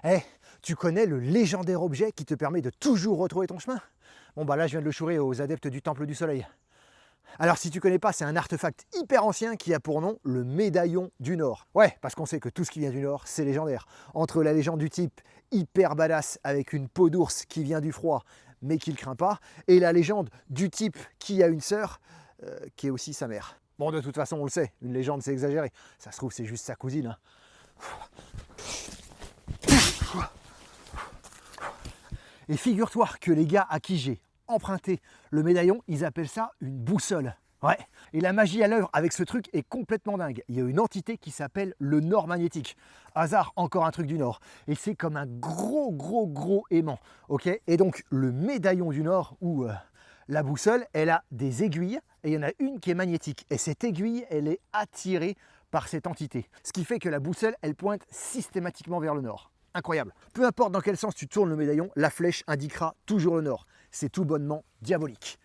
Eh, tu connais le légendaire objet qui te permet de toujours retrouver ton chemin? Bon bah là je viens de le chourer aux adeptes du Temple du Soleil. Alors si tu connais pas, c'est un artefact hyper ancien qui a pour nom le Médaillon du Nord. Ouais, parce qu'on sait que tout ce qui vient du Nord, c'est légendaire. Entre la légende du type hyper badass avec une peau d'ours qui vient du froid mais qui le craint pas, et la légende du type qui a une sœur qui est aussi sa mère. Bon, de toute façon, on le sait, une légende c'est exagéré. Ça se trouve, c'est juste sa cousine, hein. Et figure-toi que les gars à qui j'ai emprunté le médaillon, ils appellent ça une boussole. Ouais, et la magie à l'œuvre avec ce truc est complètement dingue. Il y a une entité qui s'appelle le Nord magnétique. Hasard, encore un truc du Nord. Et c'est comme un gros aimant. Ok. Et donc le médaillon du Nord, ou la boussole, elle a des aiguilles, et il y en a une qui est magnétique. Et cette aiguille, elle est attirée par cette entité. Ce qui fait que la boussole, elle pointe systématiquement vers le Nord. Incroyable. Peu importe dans quel sens tu tournes le médaillon, la flèche indiquera toujours le Nord. C'est tout bonnement diabolique.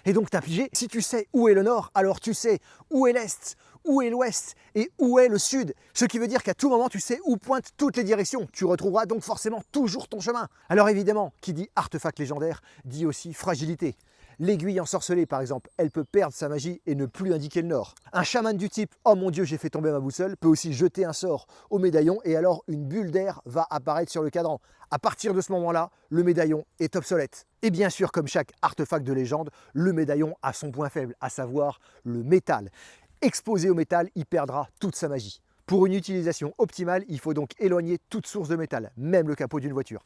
Et donc t'as pigé, si tu sais où est le Nord, alors tu sais où est l'Est, où est l'Ouest et où est le Sud. Ce qui veut dire qu'à tout moment, tu sais où pointent toutes les directions. Tu retrouveras donc forcément toujours ton chemin. Alors évidemment, qui dit artefact légendaire, dit aussi fragilité. L'aiguille ensorcelée, par exemple, elle peut perdre sa magie et ne plus indiquer le nord. Un chaman du type « Oh mon Dieu, j'ai fait tomber ma boussole » peut aussi jeter un sort au médaillon et alors une bulle d'air va apparaître sur le cadran. À partir de ce moment-là, le médaillon est obsolète. Et bien sûr, comme chaque artefact de légende, le médaillon a son point faible, à savoir le métal. Exposé au métal, il perdra toute sa magie. Pour une utilisation optimale, il faut donc éloigner toute source de métal, même le capot d'une voiture.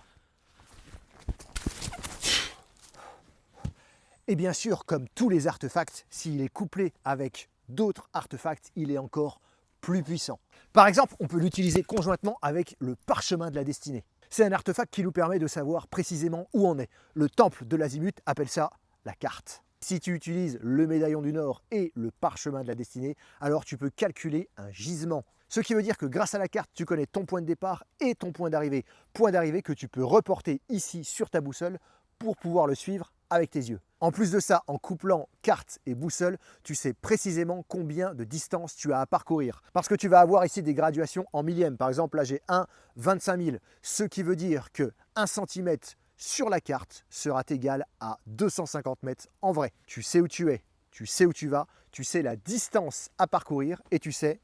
Et bien sûr, comme tous les artefacts, s'il est couplé avec d'autres artefacts, il est encore plus puissant. Par exemple, on peut l'utiliser conjointement avec le parchemin de la destinée. C'est un artefact qui nous permet de savoir précisément où on est. Le temple de l'Azimut appelle ça la carte. Si tu utilises le médaillon du Nord et le parchemin de la destinée, alors tu peux calculer un gisement. Ce qui veut dire que grâce à la carte, tu connais ton point de départ et ton point d'arrivée. Point d'arrivée que tu peux reporter ici sur ta boussole pour pouvoir le suivre avec tes yeux. En plus de ça, en couplant carte et boussole, tu sais précisément combien de distance tu as à parcourir. Parce que tu vas avoir ici des graduations en millièmes. Par exemple, là j'ai 1 25 000, ce qui veut dire que 1 cm sur la carte sera égal à 250 mètres en vrai. Tu sais où tu es, tu sais où tu vas, tu sais la distance à parcourir et tu sais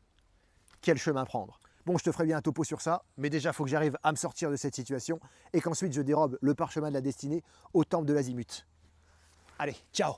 quel chemin prendre. Bon, je te ferai bien un topo sur ça, mais déjà, il faut que j'arrive à me sortir de cette situation et qu'ensuite je dérobe le parchemin de la destinée au temple de l'Azimut. Allez, ciao!